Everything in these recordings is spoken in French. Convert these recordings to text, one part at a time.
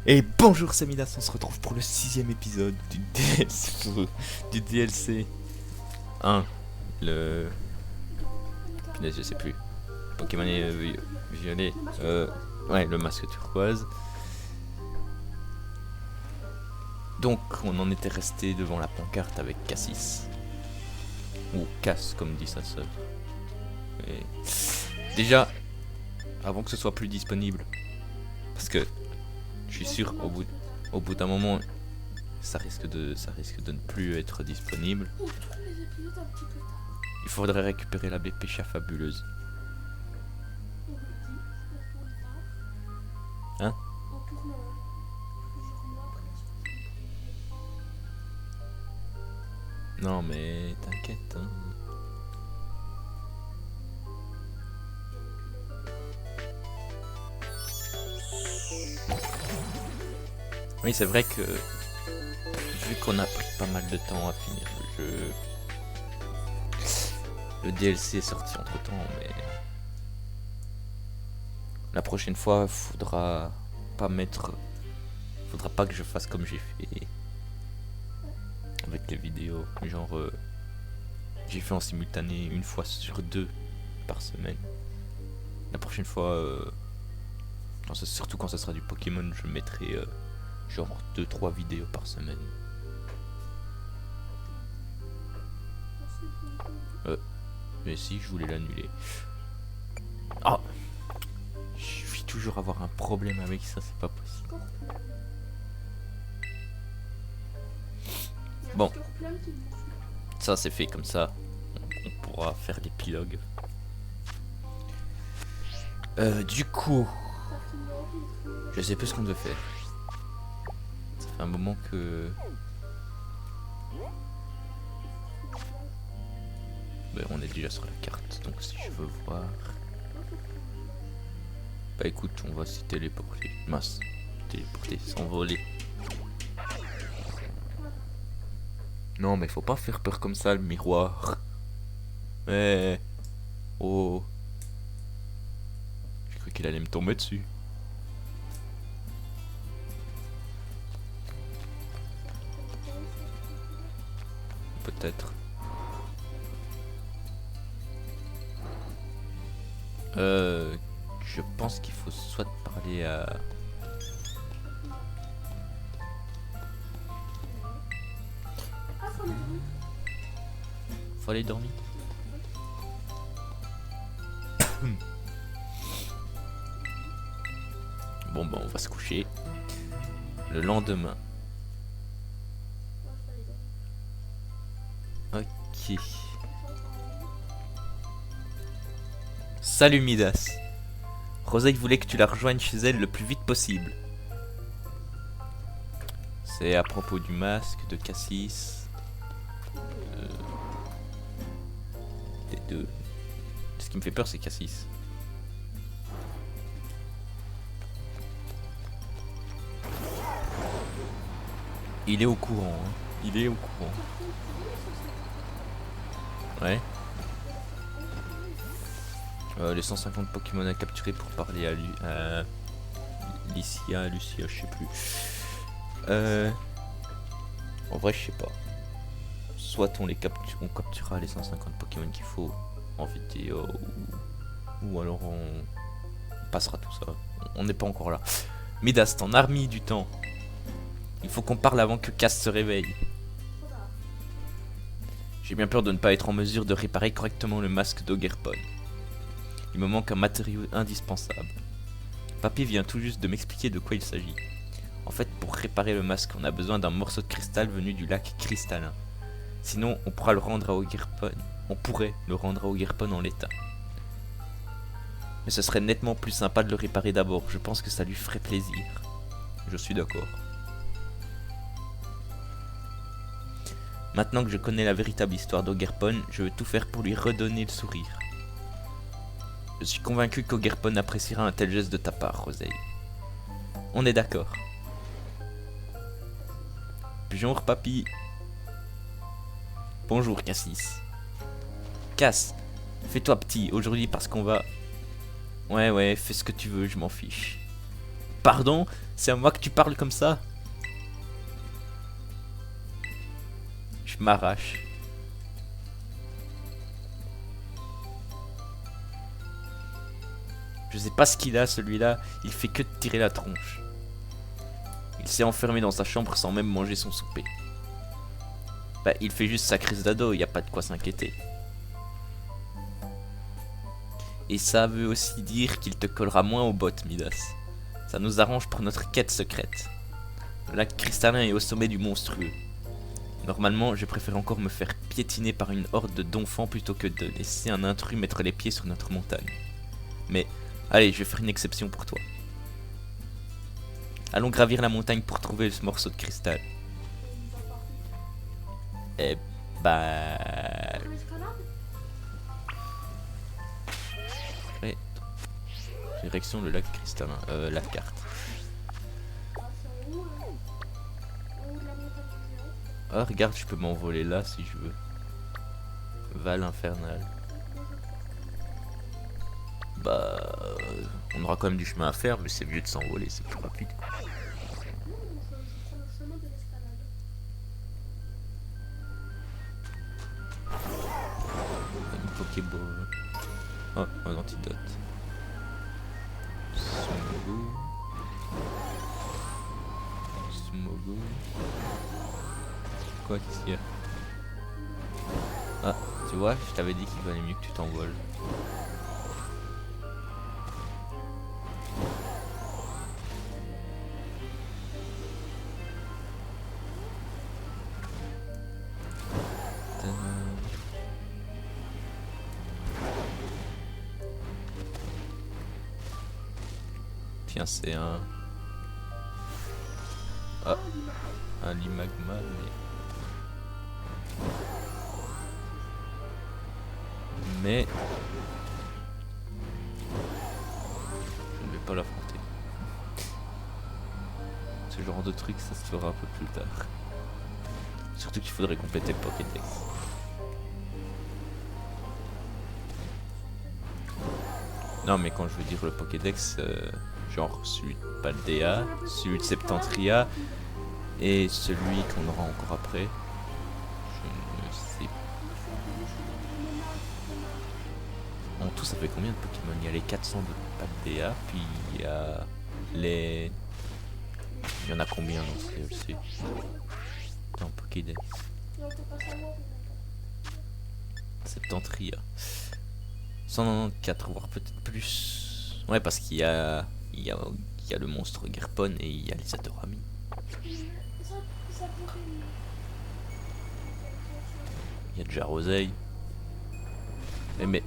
Et bonjour Samidas, on se retrouve pour le 6ème épisode du DLC 1. Le... Punaise, je sais plus. Pokémon violet. Ouais, le masque turquoise. Donc, on en était resté devant la pancarte avec Cassis. Ou Cass, comme dit sa sœur. Et... Déjà, avant que ce soit plus disponible, parce que je suis sûr au bout d'un moment ça risque de ne plus être disponible. Il faudrait récupérer la Bépécha fabuleuse. Hein? Non mais t'inquiète hein. Oui, c'est vrai que vu qu'on a pris pas mal de temps à finir le jeu, le DLC est sorti entre temps, mais la prochaine fois faudra pas que je fasse comme j'ai fait avec les vidéos, genre j'ai fait en simultané une fois sur 2 par semaine. La prochaine fois, surtout quand ce sera du Pokémon, je mettrai genre 2-3 vidéos par semaine. Mais si, je voulais l'annuler. Ah, je vais toujours avoir un problème avec ça, c'est pas possible. Bon, ça c'est fait comme ça. On pourra faire l'épilogue. Du coup, je sais plus ce qu'on devait faire. Ça fait un moment que... Ben, on est déjà sur la carte, donc si je veux voir... Bah écoute, on va s'y téléporter. Mince, téléporter, s'envoler. Non mais faut pas faire peur comme ça, le miroir. Oh. J'ai cru qu'il allait me tomber dessus. Peut-être. Je pense qu'il faut soit parler à... Faut aller dormir. Bon bah on va se coucher. Le lendemain. Ok. Salut Midas. Roseille voulait que tu la rejoignes chez elle le plus vite possible. C'est à propos du masque de Cassis. Les deux. Ce qui me fait peur, c'est Cassis. Il est au courant. Hein. Il est au courant. Ouais. Les 150 Pokémon à capturer pour parler à Lucia, je sais plus. En vrai, je sais pas. Soit on capturera les 150 Pokémon qu'il faut en vidéo, ou alors on passera tout ça. On n'est pas encore là. Midas, t'en as remis du temps. Il faut qu'on parle avant que Cass se réveille. J'ai bien peur de ne pas être en mesure de réparer correctement le masque d'Ogerpon. Il me manque un matériau indispensable. Papy vient tout juste de m'expliquer de quoi il s'agit. En fait, pour réparer le masque, on a besoin d'un morceau de cristal venu du lac cristallin. Sinon, on pourrait le rendre à Ogerpon en l'état. Mais ce serait nettement plus sympa de le réparer d'abord. Je pense que ça lui ferait plaisir. Je suis d'accord. Maintenant que je connais la véritable histoire d'Ogerpon, je veux tout faire pour lui redonner le sourire. Je suis convaincu qu'Ogerpon appréciera un tel geste de ta part, Roseille. On est d'accord. Bonjour, papy. Bonjour, Cassis. Cass, fais-toi petit aujourd'hui parce qu'on va... Ouais, fais ce que tu veux, je m'en fiche. Pardon? C'est à moi que tu parles comme ça? Je m'arrache. Je sais pas ce qu'il a, celui-là. Il fait que de tirer la tronche. Il s'est enfermé dans sa chambre sans même manger son souper. Bah, il fait juste sa crise d'ado, y a pas de quoi s'inquiéter. Et ça veut aussi dire qu'il te collera moins aux bottes, Midas. Ça nous arrange pour notre quête secrète. Le lac cristallin est au sommet du monstrueux. Normalement, je préfère encore me faire piétiner par une horde de donfants plutôt que de laisser un intrus mettre les pieds sur notre montagne. Mais, allez, je vais faire une exception pour toi. Allons gravir la montagne pour trouver ce morceau de cristal. Eh bah... Ouais. Direction le lac cristallin, la carte. Ah regarde, je peux m'envoler là si je veux. Val infernal. Bah... on aura quand même du chemin à faire, mais c'est mieux de s'envoler, c'est plus rapide. Une Pokéball. Oh, un antidote. Smogo. Smogo. Quoi, qu'est-ce qu'il y a? Ah, tu vois, je t'avais dit qu'il valait mieux que tu t'envoles. Tiens, c'est un... Ah, un limagma, mais... je ne vais pas l'affronter. Ce genre de truc, ça se fera un peu plus tard. Surtout qu'il faudrait compléter le Pokédex. Non, mais quand je veux dire le Pokédex, genre celui de Paldea, celui de Septentria et celui qu'on aura encore après. Je ne sais pas. En tout, ça fait combien de Pokémon? Il y a les 400 de Paldea, puis il y a les... Il y en a combien dans ce DLC? Dans Pokédex. Septentria. 194, voire peut-être plus. Ouais, parce qu'il y a... Il y a le monstre Gerpon et il y a les Adorami. Il y a déjà Rosei. Mais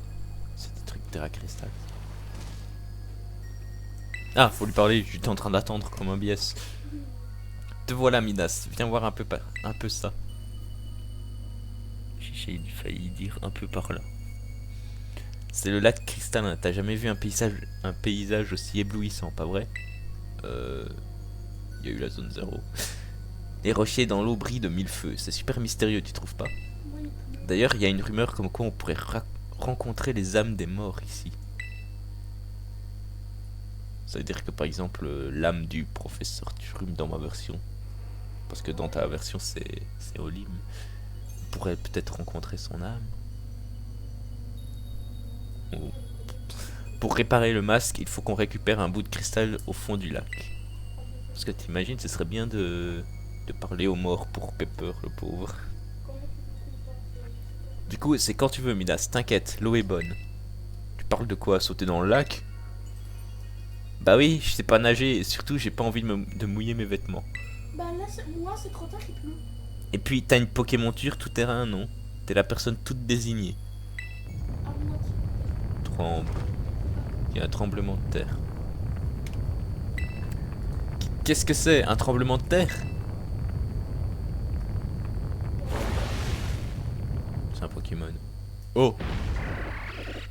c'est des trucs Terra Crystal. Ah, faut lui parler, j'étais en train d'attendre comme un biais. Te voilà, Midas, viens voir un peu ça. J'ai failli dire un peu par là. C'est le lac cristallin, t'as jamais vu un paysage aussi éblouissant, pas vrai? Il y a eu la zone 0. Les rochers dans l'eau brillent de mille feux, c'est super mystérieux, tu trouves pas? D'ailleurs, il y a une rumeur comme quoi on pourrait rencontrer les âmes des morts ici. Ça veut dire que par exemple, l'âme du professeur Turum dans ma version, parce que dans ta version c'est Olim, on pourrait peut-être rencontrer son âme. Pour réparer le masque, il faut qu'on récupère un bout de cristal au fond du lac. Parce que t'imagines, ce serait bien de parler aux morts pour Pepper, le pauvre. Du coup, c'est quand tu veux, Midas, t'inquiète, l'eau est bonne. Tu parles de quoi? Sauter dans le lac? Bah oui, je sais pas nager et surtout j'ai pas envie de mouiller mes vêtements. Bah là, moi c'est trop tard, il pleut. Et puis t'as une Pokémonture tout terrain, non? T'es la personne toute désignée. À moitié. Tremble. Il y a un tremblement de terre. Qu'est-ce que c'est? Un tremblement de terre? C'est un Pokémon. Oh!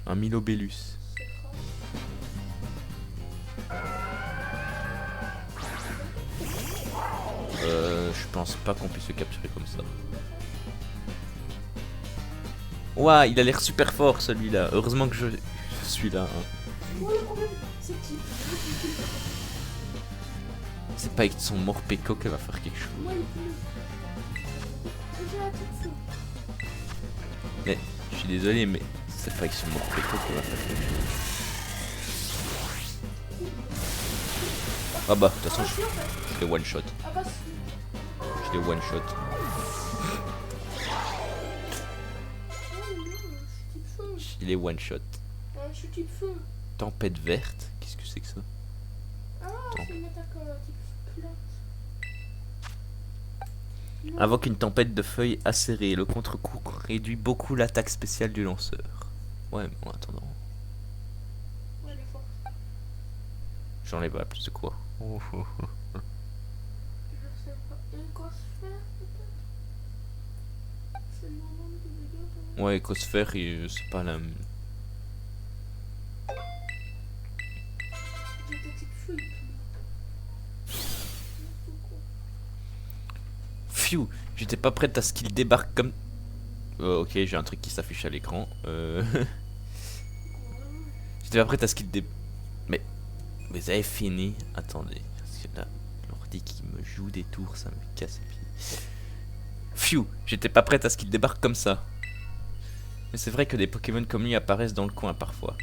Un Milobellus. Je pense pas qu'on puisse le capturer comme ça. Ouah, il a l'air super fort celui-là. Heureusement que je suis là. Hein. Moi le problème, c'est petit. C'est pas avec son Morpeko qu'elle va faire quelque chose. Moi, il pleut. Et j'ai la petite feu. Mais, je suis désolé, mais c'est pas avec son Morpeko qu'elle va faire quelque chose. Ah bah, de toute façon, Ah, si, en fait. je l'ai one shot. Ah bah, si. Je l'ai one shot. Oh, mais non, je suis type feu. Je l'ai one shot. Je suis type feu. Tempête verte, qu'est-ce que c'est que ça? Ah, c'est une attaque type plate. Non. Invoque une tempête de feuilles acérées. Le contre-coup réduit beaucoup l'attaque spéciale du lanceur. Ouais, mais en attendant, Ouais, elle est forte. j'enlève pas plus de quoi. Je sais pas. Et quoi se faire, peut-être? C'est le moment de dégâts, quand même. Ouais, Ecosphère, c'est pas la... J'étais type feu, il pleut. N'importe quoi. Phew, j'étais pas prête à ce qu'il débarque comme... ok, j'ai un truc qui s'affiche à l'écran. J'étais pas prête à ce qu'il dé... Mais vous avez fini? Attendez, parce que là, l'ordi qui me joue des tours, ça me casse les pieds. Phew, j'étais pas prête à ce qu'il débarque comme ça. Mais c'est vrai que des Pokémon comme lui apparaissent dans le coin parfois.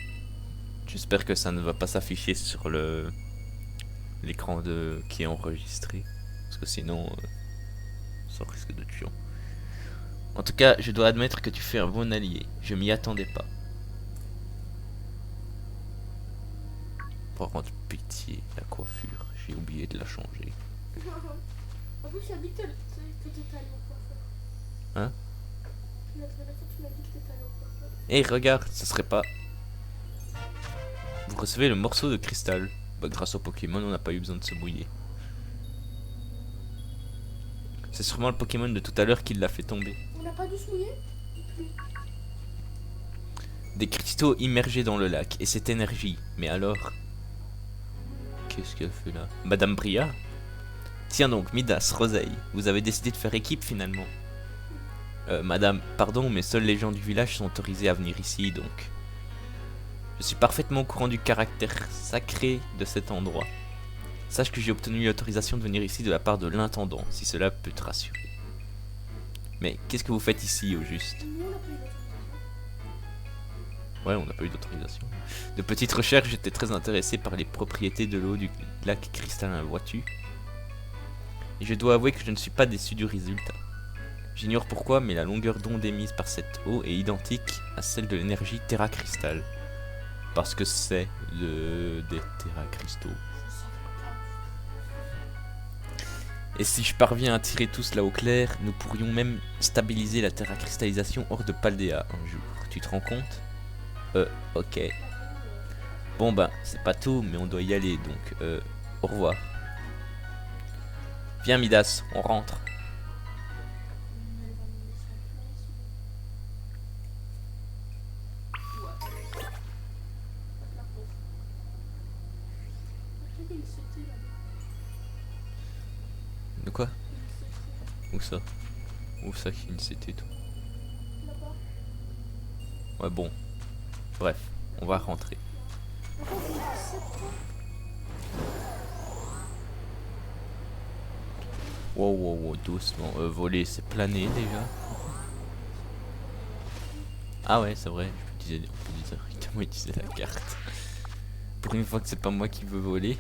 J'espère que ça ne va pas s'afficher sur le l'écran de qui est enregistré, parce que sinon ça risque de tuer. En tout cas, je dois admettre que tu fais un bon allié. Je m'y attendais pas. Par contre, pitié, la coiffure, j'ai oublié de la changer. En plus, tu as dit que t'étais allé au coiffeur. Hein? La dernière fois, tu m'as dit que t'étais allé au coiffeur. Et regarde, ce serait pas... Vous recevez le morceau de cristal. Bah, grâce au Pokémon, on n'a pas eu besoin de se mouiller. C'est sûrement le Pokémon de tout à l'heure qui l'a fait tomber. On n'a pas dû se mouiller? Il pleut. Des cristaux immergés dans le lac, et cette énergie. Mais alors... Qu'est-ce qu'elle fait là? Madame Bria? Tiens donc, Midas, Roseille, vous avez décidé de faire équipe finalement. Madame, pardon, mais seuls les gens du village sont autorisés à venir ici, donc... Je suis parfaitement au courant du caractère sacré de cet endroit. Sache que j'ai obtenu l'autorisation de venir ici de la part de l'intendant, si cela peut te rassurer. Mais qu'est-ce que vous faites ici, au juste? Nous, on a pas eu d'autorisation. Ouais, on n'a pas eu d'autorisation. De petites recherches, j'étais très intéressé par les propriétés de l'eau du lac cristallin, vois-tu? Et je dois avouer que je ne suis pas déçu du résultat. J'ignore pourquoi, mais la longueur d'onde émise par cette eau est identique à celle de l'énergie Terra Crystal. Parce que c'est des Terra Cristaux. Je savais pas. Et si je parviens à tirer tout cela au clair, nous pourrions même stabiliser la Terra Cristallisation hors de Paldea un jour. Tu te rends compte? Ok. Bon ben, c'est pas tout, mais on doit y aller, donc au revoir. Viens Midas, on rentre. Elle va nous laisser en place. Ouais. La pauvre. Regardez, il s'était là-bas. De quoi? Il Où ça? Où ça qu'il s'était tout? s'était là-bas. Ouais bon. Bref, on va rentrer. Par contre, il y a 7 points. Wow, wow, wow, doucement. Voler, c'est planer déjà. Ah ouais, c'est vrai. On peut directement utiliser la carte. Pour une fois que c'est pas moi qui veux voler.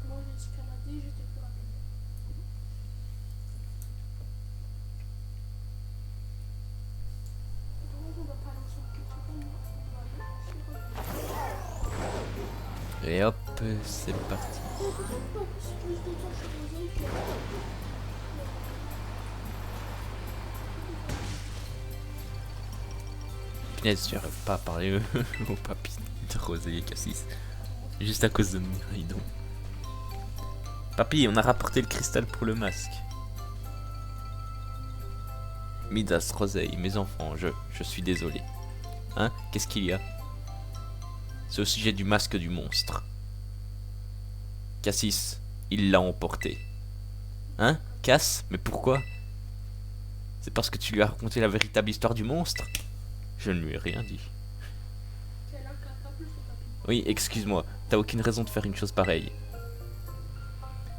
Moi, j'ai escaladé, j'étais plus rapide. Donc, on va pas lancer en quelque chose, on va aller sur... Et hop, c'est parti. Oh, peut-être pas passer plus de temps sur Rosalie que... Punaise, tu arrives pas à parler au papy de Rosé et Cassis. Juste à cause de Miraidon. Papy, on a rapporté le cristal pour le masque. Midas, Roseille, mes enfants, je suis désolé. Hein? Qu'est-ce qu'il y a? C'est au sujet du masque du monstre. Cassis, il l'a emporté. Hein? Cass? Mais pourquoi? C'est parce que tu lui as raconté la véritable histoire du monstre? Je ne lui ai rien dit. Quelle Oui, excuse-moi, t'as aucune raison de faire une chose pareille.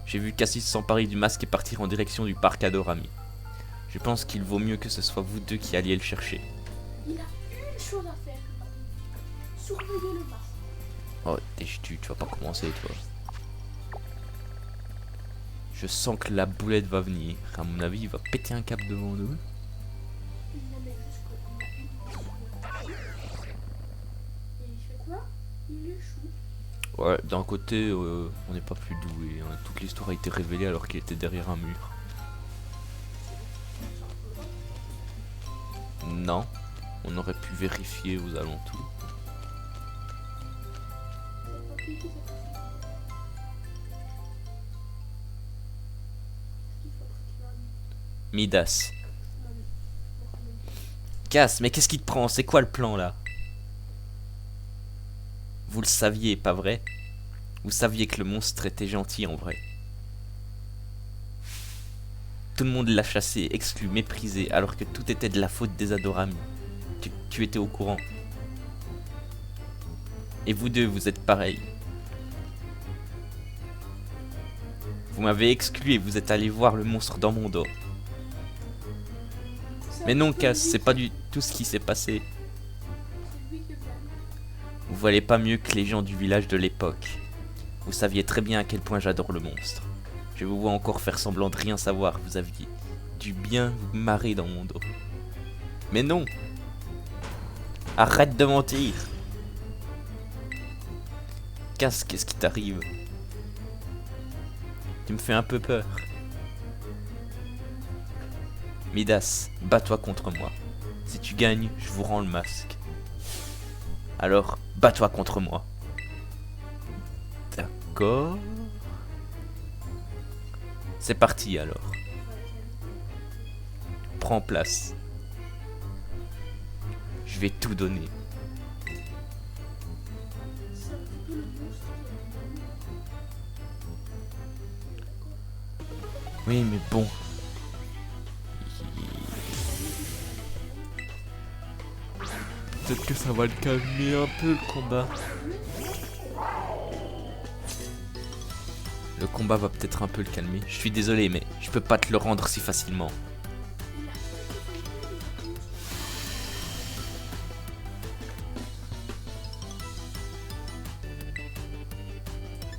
J'ai vu Cassis s'emparer du masque et partir en direction du parc Adorami. Je pense qu'il vaut mieux que ce soit vous deux qui alliez le chercher. Il a une chose à faire. Surveiller le masque. Oh, t'es ch'tu, tu vas pas commencer, toi. Je sens que la boulette va venir. À mon avis, il va péter un câble devant nous. Non mais juste qu'il a une. Et il fait quoi? Il échoue. Ouais, d'un côté, on n'est pas plus doué. Hein. Toute l'histoire a été révélée alors qu'il était derrière un mur. Non, on aurait pu vérifier aux alentours. C'est pas qui s'est passé. Il faut que tu vas. Midas. Non mais. Casse, mais qu'est-ce qui te prend? C'est quoi le plan là? Vous le saviez, pas vrai? Vous saviez que le monstre était gentil en vrai. Tout le monde l'a chassé, exclu, méprisé, alors que tout était de la faute des Adorami. Tu étais au courant. Et vous deux, vous êtes pareils. Vous m'avez exclu et vous êtes allé voir le monstre dans mon dos. Mais non, Cass, c'est pas du tout ce qui s'est passé. C'est lui qui a fait. Vous valez pas mieux que les gens du village de l'époque. Vous saviez très bien à quel point j'adore le monstre. Je vous vois encore faire semblant de rien savoir. Vous aviez du bien vous marrer dans mon dos. Mais non! Arrête de mentir! Cass, qu'est-ce qui t'arrive? Tu me fais un peu peur. Midas, bats-toi contre moi. Si tu gagnes, je vous rends le masque. Alors, bats-toi contre moi. D'accord. C'est parti alors. Prends place. Je vais tout donner. C'est un petit peu le monstre qui a. Oui, mais bon. Peut-être que ça va le calmer un peu le combat. Le combat va peut-être un peu le calmer. Je suis désolé, mais je peux pas te le rendre si facilement.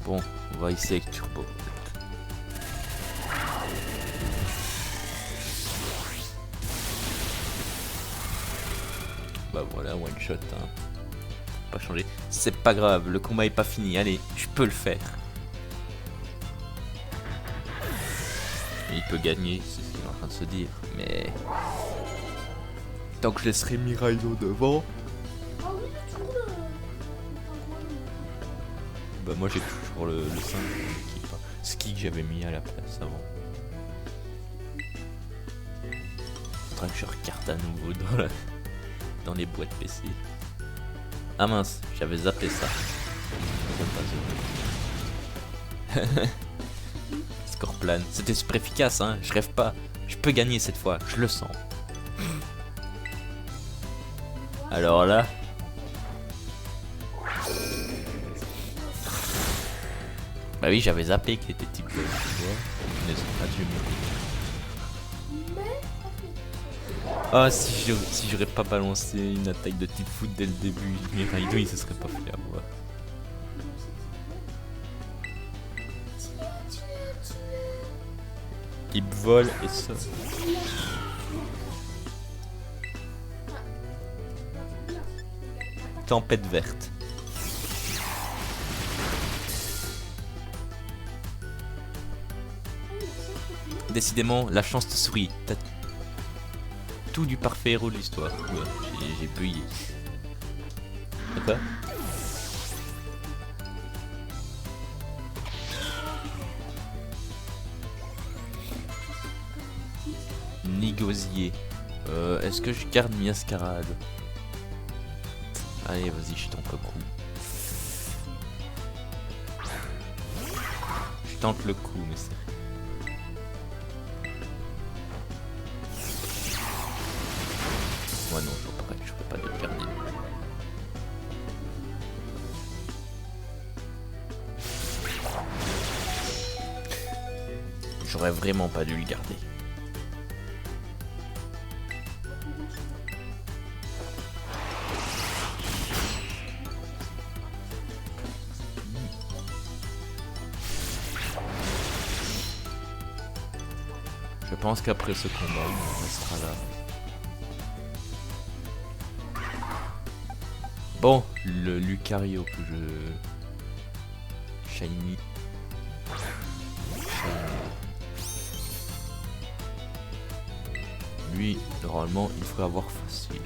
Bon, on va essayer avec Turbo. Bah voilà, one shot. Hein. Pas changer. C'est pas grave, le combat est pas fini. Allez, je peux le faire. Et il peut gagner, c'est ce qu'il est en train de se dire. Mais tant que je laisserai Miraido devant. Ah oui, il a toujours le. Bah moi j'ai toujours le 5 qui pas. C'est qui que j'avais mis à la place avant. Faudra que je regarde à nouveau dans les boîtes PC. Ah mince, j'avais zappé ça. Scorplan, c'était super efficace hein, je rêve pas. Je peux gagner cette fois, je le sens. Alors là. Bah oui, j'avais zappé qu'il était type tu vois. Mais adieu. Ah, si j'aurais pas balancé une attaque de type foot dès le début, Miraido il se serait pas fait avoir. Il vole et ça. Tempête verte. Décidément, la chance te sourit. T'as tout du parfait héros de l'histoire. Ouais, j'ai bugué. D'accord. Négocier. Est-ce que je garde Miascarade? Allez, vas-y, je tente le coup. Je tente le coup, mais c'est... Moi non, je ferai pas de perdre. J'aurais vraiment pas dû le garder. Je pense qu'après ce combat, on restera là. Bon, le Lucario que je... Shiny. Lui, normalement, il faut avoir facile.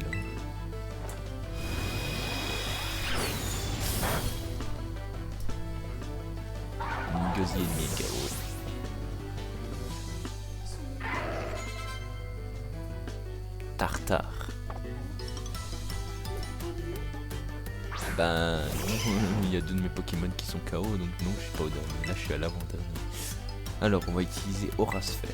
Gosier ennemi KO. Tartare. Ben, il y a deux de mes Pokémon qui sont KO, donc non, je suis pas au dernier. Là, je suis à l'avant-dernier. Alors, on va utiliser Aura Sphère.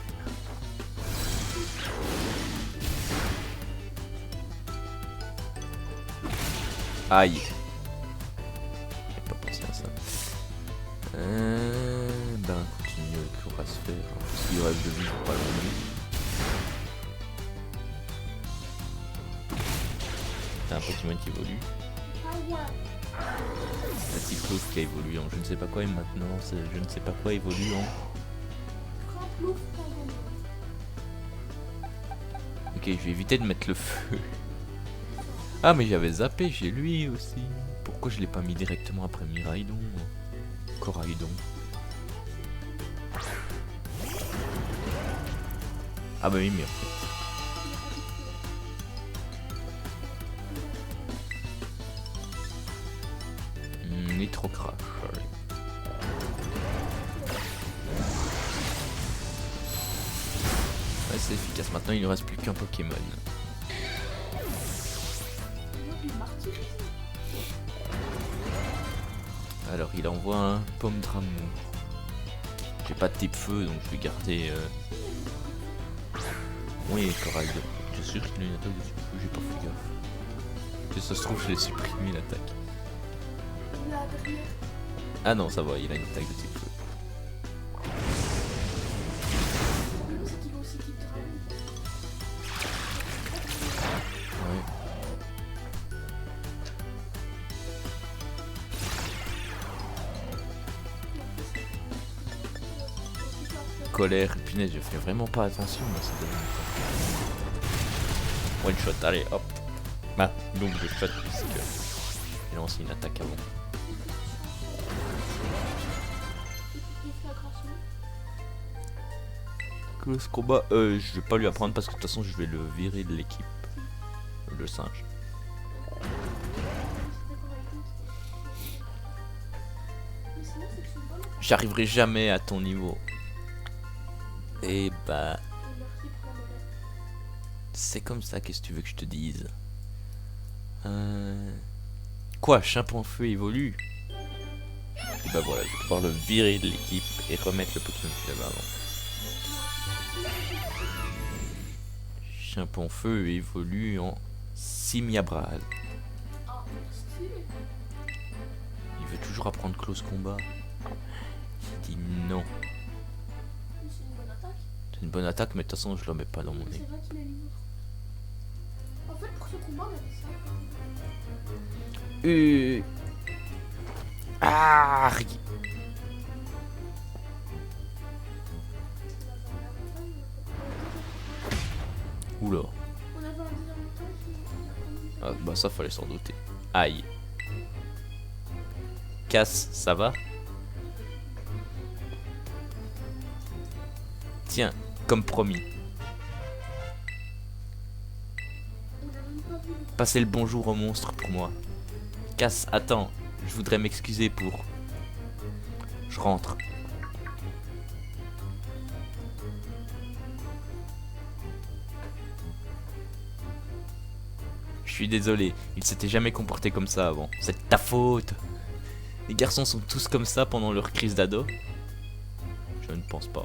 Aïe. J'ai pas pensé à ça. Ben, on continue avec Aura Sphère. Parce qu'il reste de vie pour pas l'enlever. C'est un Pokémon qui évolue. La Cyclose qui a évolué en je ne sais pas quoi et maintenant je ne sais pas quoi évolue en... Ok, je vais éviter de mettre le feu. Ah mais j'avais zappé, j'ai lui aussi. Pourquoi je l'ai pas mis directement après Miraidon? Coraidon. Ah bah oui mais en fait... Nitro Crash. Ouais, c'est efficace. Maintenant, il ne reste plus qu'un Pokémon. Alors, il envoie un Pomme d'amour. J'ai pas de type feu, donc je vais garder. Oui, Corail. Je suis sûr qu'il a une attaque de type feu, j'ai pas fait gaffe. Si ça se trouve, je l'ai supprimé l'attaque. Ah non, ça va, il a une attaque de type feu. Ouais. Colère, punaise, je fais vraiment pas attention à ces derniers temps. One shot, allez, hop. Bah, donc je shot puisque il lance une attaque avant. Close combat, je vais pas lui apprendre parce que de toute façon je vais le virer de l'équipe. Le singe. J'arriverai jamais à ton niveau. Et bah... c'est comme ça, qu'est-ce que tu veux que je te dise? Quoi, Chimpanfeu feu évolue? Et bah voilà, je vais pouvoir le virer de l'équipe et remettre le Pokémon qu'il avait avant. Chimpanfeu évolue en Simiabral. Il veut toujours apprendre close combat. J'ai dit non. C'est une bonne attaque, mais de toute façon je le mets pas dans mon nez. En fait, pour ce combat, on avait ça. Ah, oula. On avait un désorientant. Ah, bah ça fallait s'en douter. Aïe. Casse, ça va? Tiens, comme promis. Passez le bonjour au monstre pour moi. Casse, attends, je voudrais m'excuser pour... Je rentre. Je suis désolé, il s'était jamais comporté comme ça avant. C'est ta faute. Les garçons sont tous comme ça pendant leur crise d'ado? Je ne pense pas.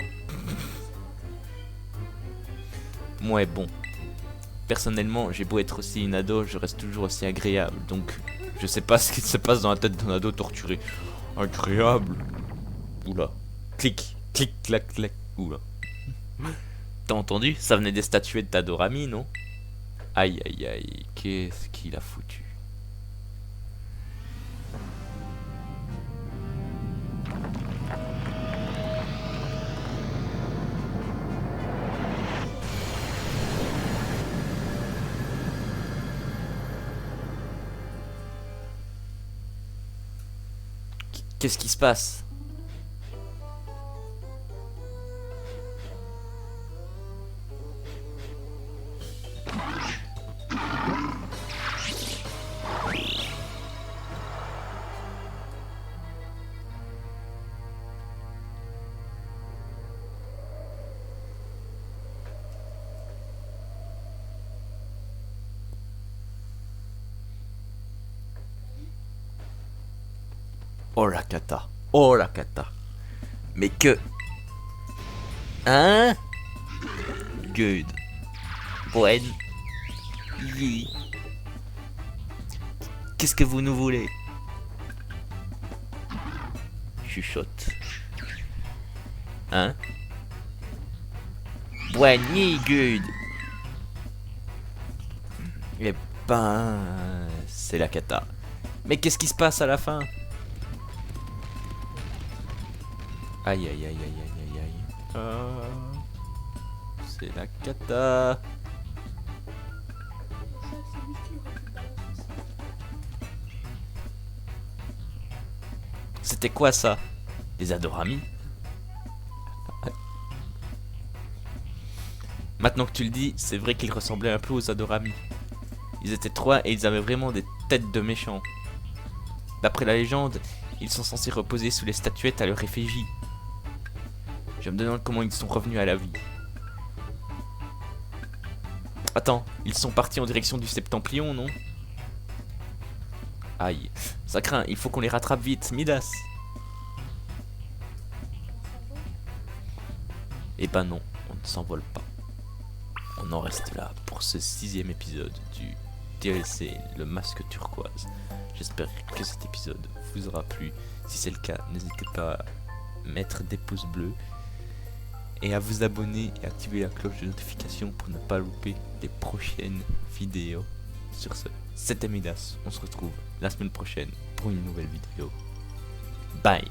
Ouais, bon. Personnellement, j'ai beau être aussi une ado, je reste toujours aussi agréable. Donc, je sais pas ce qui se passe dans la tête d'un ado torturé. Agréable. Oula. Clic, clic, clac, clac. Oula. T'as entendu? Ça venait des statuettes d'Adorami, non? Aïe aïe aïe, qu'est-ce qu'il a foutu? Qu'est-ce qui se passe? Oh la cata. Oh la cata. Mais que... Hein? Good. Gwen. Yi. Qu'est-ce que vous nous voulez? Chuchote. Hein? Gwen, Yi, good. Eh ben... C'est la cata. Mais qu'est-ce qui se passe à la fin? Aïe aïe aïe aïe aïe aïe aïe. C'est la cata. C'était quoi ça? Des Adorami? Maintenant que tu le dis, c'est vrai qu'ils ressemblaient un peu aux Adorami. Ils étaient trois et ils avaient vraiment des têtes de méchants. D'après la légende, ils sont censés reposer sous les statuettes à leur effigie. Je me demande comment ils sont revenus à la vie. Attends, ils sont partis en direction du Septemplion, non? Aïe, ça craint, il faut qu'on les rattrape vite, Midas. Eh ben non, on ne s'envole pas. On en reste là pour ce 6e épisode du DLC, le masque turquoise. J'espère que cet épisode vous aura plu. Si c'est le cas, n'hésitez pas à mettre des pouces bleus et à vous abonner et activer la cloche de notification pour ne pas louper les prochaines vidéos. Sur ce, c'était Midas, on se retrouve la semaine prochaine pour une nouvelle vidéo. Bye.